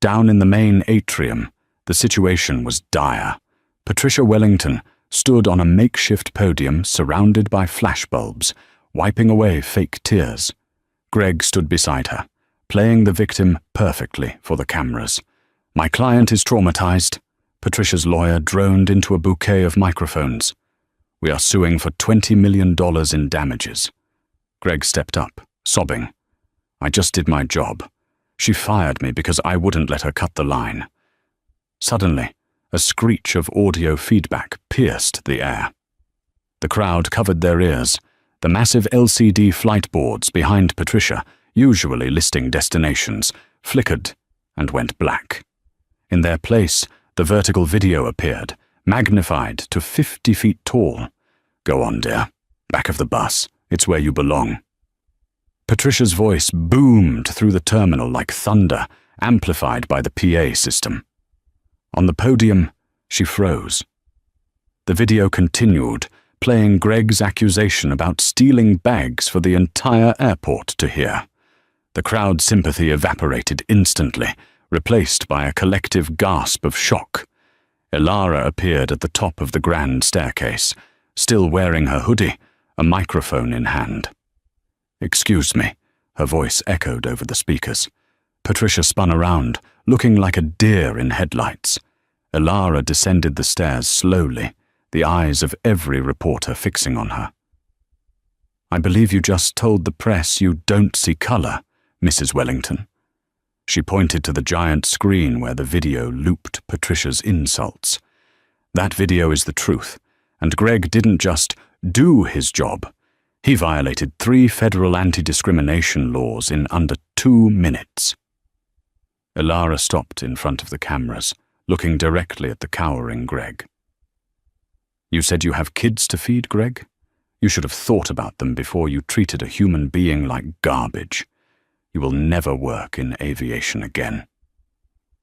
Speaker 2: Down in the main atrium, the situation was dire. Patricia Wellington stood on a makeshift podium surrounded by flashbulbs, wiping away fake tears. Greg stood beside her, playing the victim perfectly for the cameras. "My client is traumatized," Patricia's lawyer droned into a bouquet of microphones. "We are suing for $20 million in damages." Greg stepped up, sobbing. "I just did my job. She fired me because I wouldn't let her cut the line." Suddenly, a screech of audio feedback pierced the air. The crowd covered their ears. The massive LCD flight boards behind Patricia, usually listing destinations, flickered and went black. In their place, the vertical video appeared, magnified to 50 feet tall. "Go on, dear. Back of the bus. It's where you belong." Patricia's voice boomed through the terminal like thunder, amplified by the PA system. On the podium, she froze. The video continued, playing Greg's accusation about stealing bags for the entire airport to hear. The crowd's sympathy evaporated instantly, replaced by a collective gasp of shock. Elara appeared at the top of the grand staircase, still wearing her hoodie, a microphone in hand. "Excuse me," her voice echoed over the speakers. Patricia spun around, looking like a deer in headlights. Elara descended the stairs slowly, the eyes of every reporter fixing on her. "I believe you just told the press you don't see color, Mrs. Wellington." She pointed to the giant screen where the video looped Patricia's insults. "That video is the truth, and Greg didn't just do his job. He violated 3 federal anti-discrimination laws in under 2 minutes. Elara stopped in front of the cameras, looking directly at the cowering Greg. "You said you have kids to feed, Greg? You should have thought about them before you treated a human being like garbage. You will never work in aviation again."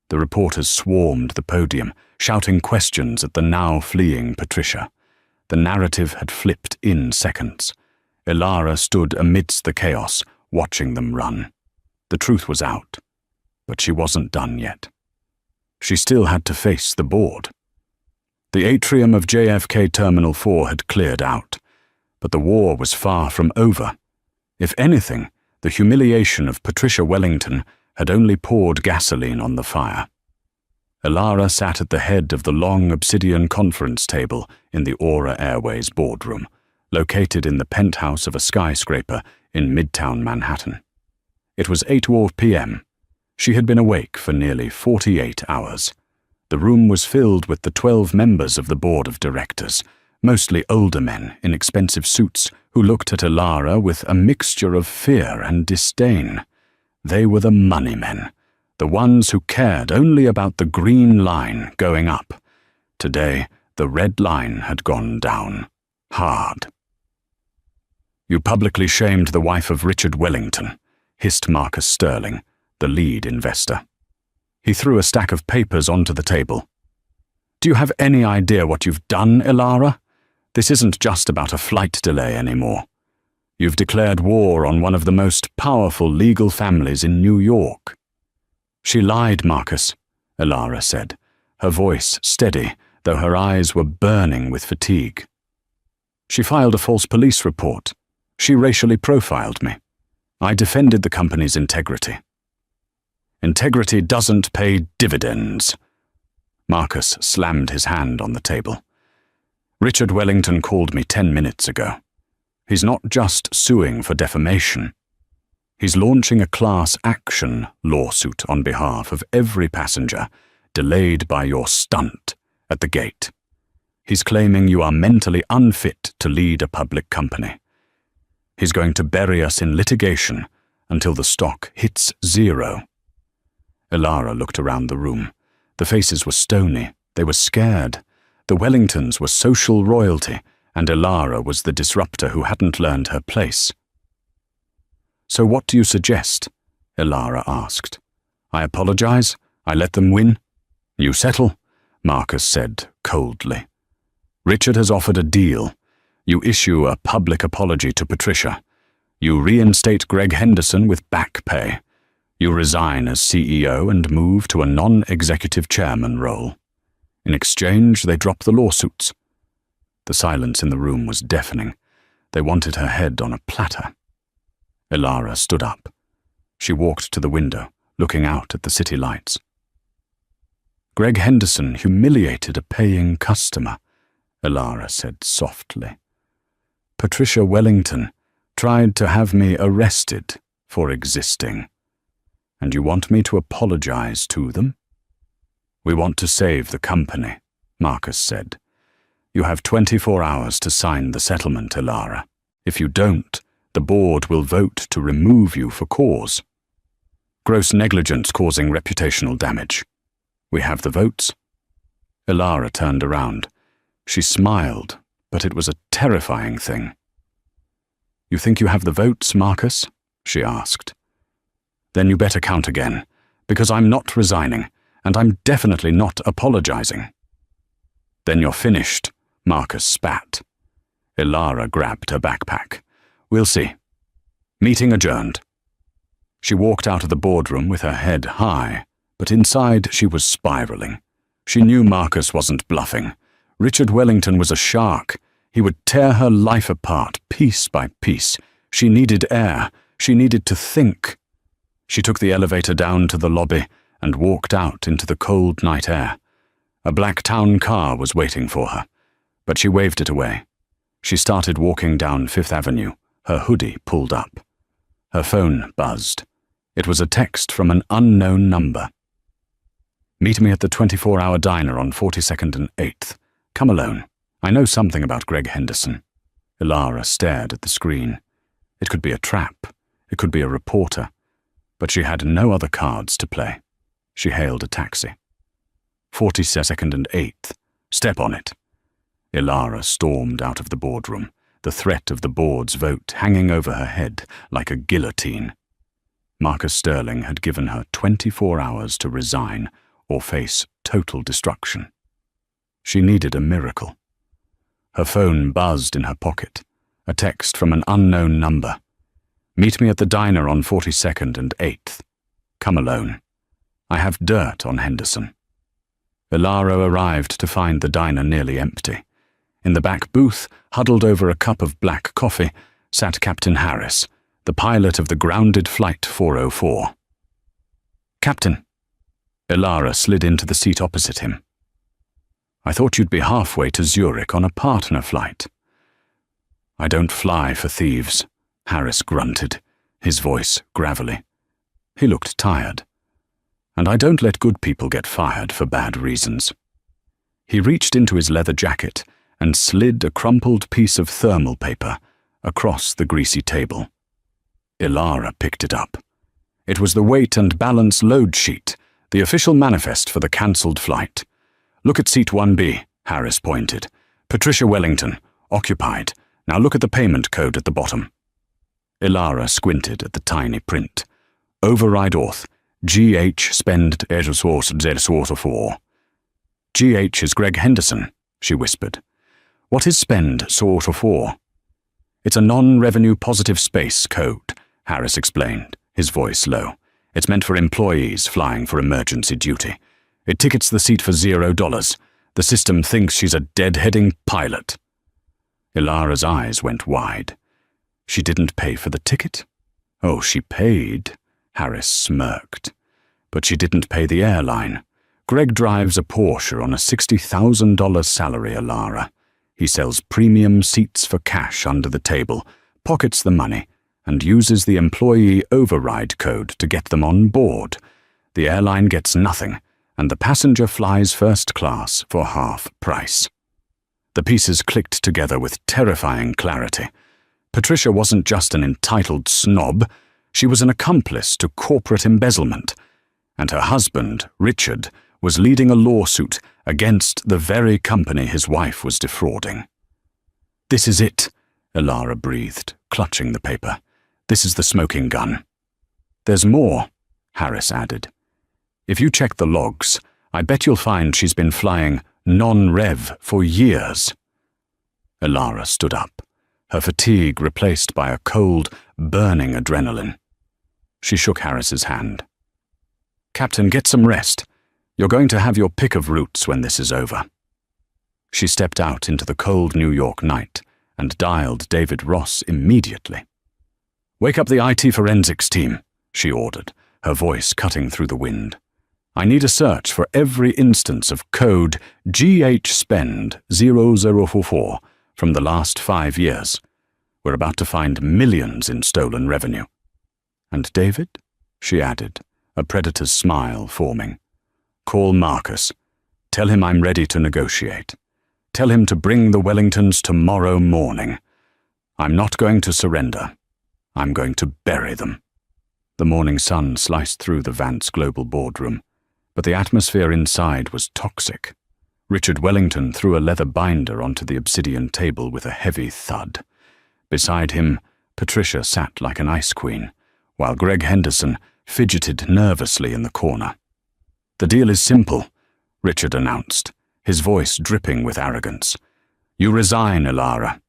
Speaker 2: The reporters swarmed the podium, shouting questions at the now fleeing Patricia. The narrative had flipped in seconds. Elara stood amidst the chaos, watching them run. The truth was out, but she wasn't done yet. She still had to face the board. The atrium of JFK Terminal 4 had cleared out, but the war was far from over. If anything, the humiliation of Patricia Wellington had only poured gasoline on the fire. Elara sat at the head of the long obsidian conference table in the Aura Airways boardroom, located in the penthouse of a skyscraper in Midtown Manhattan. It was 8:00 p.m. She had been awake for nearly 48 hours. The room was filled with the 12 members of the board of directors, mostly older men in expensive suits who looked at Elara with a mixture of fear and disdain. They were the money men, the ones who cared only about the green line going up. Today, the red line had gone down, hard. "You publicly shamed the wife of Richard Wellington," hissed Marcus Sterling, the lead investor. He threw a stack of papers onto the table. "Do you have any idea what you've done, Elara? This isn't just about a flight delay anymore. You've declared war on one of the most powerful legal families in New York." "She lied, Marcus," Elara said, her voice steady, though her eyes were burning with fatigue. "She filed a false police report. She racially profiled me. I defended the company's integrity." "Integrity doesn't pay dividends." Marcus slammed his hand on the table. "Richard Wellington called me 10 minutes ago. He's not just suing for defamation. He's launching a class action lawsuit on behalf of every passenger delayed by your stunt at the gate. He's claiming you are mentally unfit to lead a public company. He's going to bury us in litigation until the stock hits 0. Elara looked around the room. The faces were stony. They were scared. The Wellingtons were social royalty, and Elara was the disruptor who hadn't learned her place. "So what do you suggest?" Elara asked. "I apologize. I let them win." "You settle," Marcus said coldly. "Richard has offered a deal. You issue a public apology to Patricia. You reinstate Greg Henderson with back pay. You resign as CEO and move to a non-executive chairman role. In exchange, they drop the lawsuits." The silence in the room was deafening. They wanted her head on a platter. Elara stood up. She walked to the window, looking out at the city lights. "Greg Henderson humiliated a paying customer," Elara said softly. "Patricia Wellington tried to have me arrested for existing. And you want me to apologize to them?" "We want to save the company," Marcus said. "You have 24 hours to sign the settlement, Elara. If you don't, the board will vote to remove you for cause. Gross negligence causing reputational damage. We have the votes?" Elara turned around. She smiled, but it was a terrifying thing. "You think you have the votes, Marcus?" she asked. "Then you better count again, because I'm not resigning, and I'm definitely not apologizing." "Then you're finished," Marcus spat. Ilara grabbed her backpack. We'll see. Meeting adjourned. She walked out of the boardroom with her head high, but inside she was spiraling. She knew Marcus wasn't bluffing. Richard Wellington was a shark. He would tear her life apart, piece by piece. She needed air. She needed to think. She took the elevator down to the lobby and walked out into the cold night air. A black town car was waiting for her, but she waved it away. She started walking down Fifth Avenue, her hoodie pulled up. Her phone buzzed. It was a text from an unknown number. Meet me at the 24-hour diner on 42nd and 8th. Come alone. I know something about Greg Henderson. Ilara stared at the screen. It could be a trap. It could be a reporter. But she had no other cards to play. She hailed a taxi. 42nd and 8th. Step on it. Ilara stormed out of the boardroom, the threat of the board's vote hanging over her head like a guillotine. Marcus Sterling had given her 24 hours to resign or face total destruction. She needed a miracle. Her phone buzzed in her pocket, a text from an unknown number. Meet me at the diner on 42nd and 8th. Come alone. I have dirt on Henderson. Ilara arrived to find the diner nearly empty. In the back booth, huddled over a cup of black coffee, sat Captain Harris, the pilot of the grounded Flight 404. Captain. Ilara slid into the seat opposite him. I thought you'd be halfway to Zurich on a partner flight. I don't fly for thieves, Harris grunted, his voice gravelly. He looked tired. And I don't let good people get fired for bad reasons. He reached into his leather jacket and slid a crumpled piece of thermal paper across the greasy table. Ilara picked it up. It was the weight and balance load sheet, the official manifest for the cancelled flight. Look at seat 1B, Harris pointed. Patricia Wellington, occupied. Now look at the payment code at the bottom. Ilara squinted at the tiny print. Override auth. GH spend for. GH is Greg Henderson, she whispered. What is spend for? It's a non-revenue positive space code, Harris explained, his voice low. It's meant for employees flying for emergency duty. It tickets the seat for $0. The system thinks she's a deadheading pilot. Ilara's eyes went wide. She didn't pay for the ticket? Oh, she paid, Harris smirked. But she didn't pay the airline. Greg drives a Porsche on a $60,000 salary, Ilara. He sells premium seats for cash under the table, pockets the money, and uses the employee override code to get them on board. The airline gets nothing, and the passenger flies first class for half price. The pieces clicked together with terrifying clarity. Patricia wasn't just an entitled snob, she was an accomplice to corporate embezzlement, and her husband, Richard, was leading a lawsuit against the very company his wife was defrauding. This is it, Ilara breathed, clutching the paper. This is the smoking gun. There's more, Harris added. If you check the logs, I bet you'll find she's been flying non-rev for years. Ilara stood up, her fatigue replaced by a cold, burning adrenaline. She shook Harris's hand. Captain, get some rest. You're going to have your pick of routes when this is over. She stepped out into the cold New York night and dialed David Ross immediately. Wake up the IT forensics team, she ordered, her voice cutting through the wind. I need a search for every instance of code GH-SPEND 0044 from the last 5 years. We're about to find millions in stolen revenue. And David? She added, a predator's smile forming. Call Marcus. Tell him I'm ready to negotiate. Tell him to bring the Wellingtons tomorrow morning. I'm not going to surrender. I'm going to bury them. The morning sun sliced through the Vance Global boardroom, but the atmosphere inside was toxic. Richard Wellington threw a leather binder onto the obsidian table with a heavy thud. Beside him, Patricia sat like an ice queen, while Greg Henderson fidgeted nervously in the corner. The deal is simple, Richard announced, his voice dripping with arrogance. You resign, Ilara.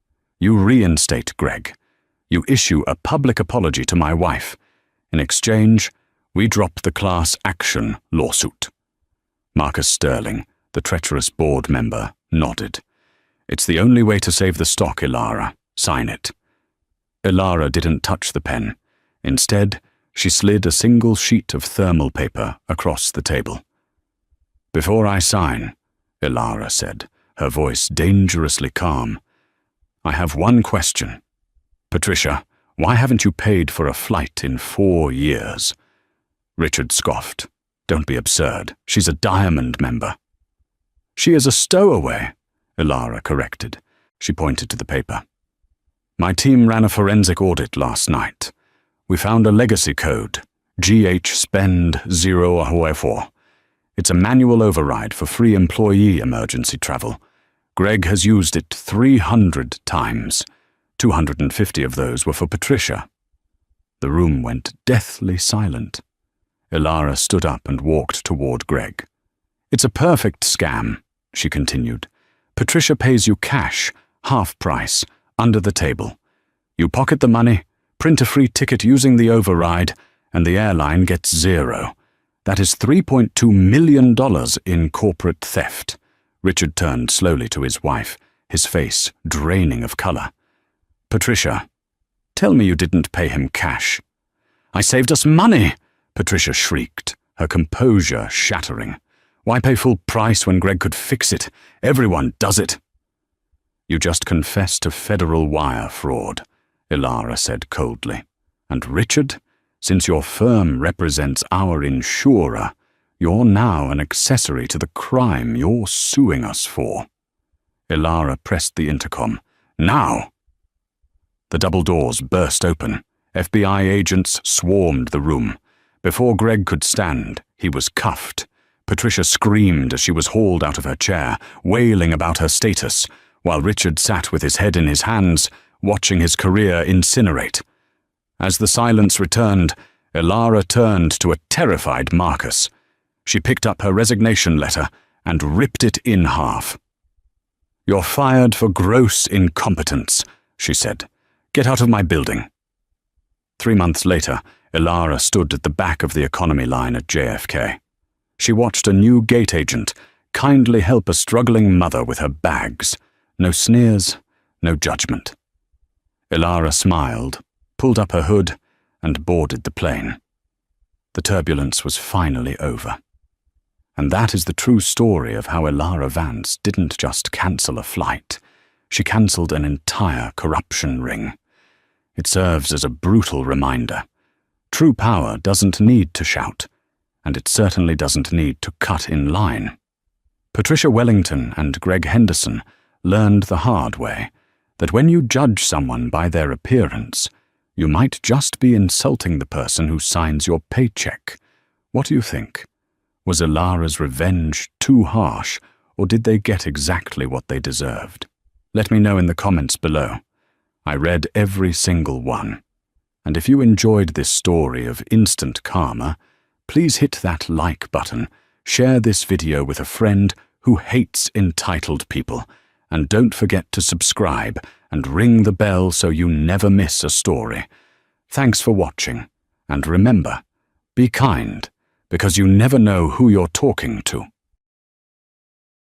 Speaker 2: You reinstate Greg. You issue a public apology to my wife. In exchange, we drop the class action lawsuit." Marcus Sterling, the treacherous board member, nodded. "It's the only way to save the stock, Ilara. Sign it." Ilara didn't touch the pen. Instead, she slid a single sheet of thermal paper across the table. "Before I sign," Ilara said, her voice dangerously calm, "I have one question. Patricia, why haven't you paid for a flight in 4 years?" Richard scoffed. "Don't be absurd. She's a Diamond member." "She is a stowaway," Ilara corrected. She pointed to the paper. "My team ran a forensic audit last night. We found a legacy code, GH Spend 004. It's a manual override for free employee emergency travel. Greg has used it 300 times. 250 of those were for Patricia." The room went deathly silent. Ilara stood up and walked toward Greg. "It's a perfect scam," she continued. "Patricia pays you cash, half price, under the table. You pocket the money, print a free ticket using the override, and the airline gets 0. That is $3.2 million in corporate theft." Richard turned slowly to his wife, his face draining of color. "Patricia, tell me you didn't pay him cash." "I saved us money," Patricia shrieked, her composure shattering. "Why pay full price when Greg could fix it? Everyone does it." "You just confessed to federal wire fraud," Ilara said coldly. "And Richard, since your firm represents our insurer, you're now an accessory to the crime you're suing us for." Ilara pressed the intercom. "Now!" The double doors burst open. FBI agents swarmed the room. Before Greg could stand, he was cuffed. Patricia screamed as she was hauled out of her chair, wailing about her status, while Richard sat with his head in his hands, watching his career incinerate. As the silence returned, Ilara turned to a terrified Marcus. She picked up her resignation letter and ripped it in half. "You're fired for gross incompetence," she said. "Get out of my building." 3 months later, Ilara stood at the back of the economy line at JFK. She watched a new gate agent kindly help a struggling mother with her bags. No sneers, no judgment. Ilara smiled, pulled up her hood, and boarded the plane. The turbulence was finally over. And that is the true story of how Ilara Vance didn't just cancel a flight. She cancelled an entire corruption ring. It serves as a brutal reminder. True power doesn't need to shout, and it certainly doesn't need to cut in line. Patricia Wellington and Greg Henderson learned the hard way that when you judge someone by their appearance, you might just be insulting the person who signs your paycheck. What do you think? Was Ilara's revenge too harsh, or did they get exactly what they deserved? Let me know in the comments below. I read every single one. And if you enjoyed this story of instant karma, please hit that like button, share this video with a friend who hates entitled people, and don't forget to subscribe and ring the bell so you never miss a story. Thanks for watching, and remember, be kind, because you never know who you're talking to.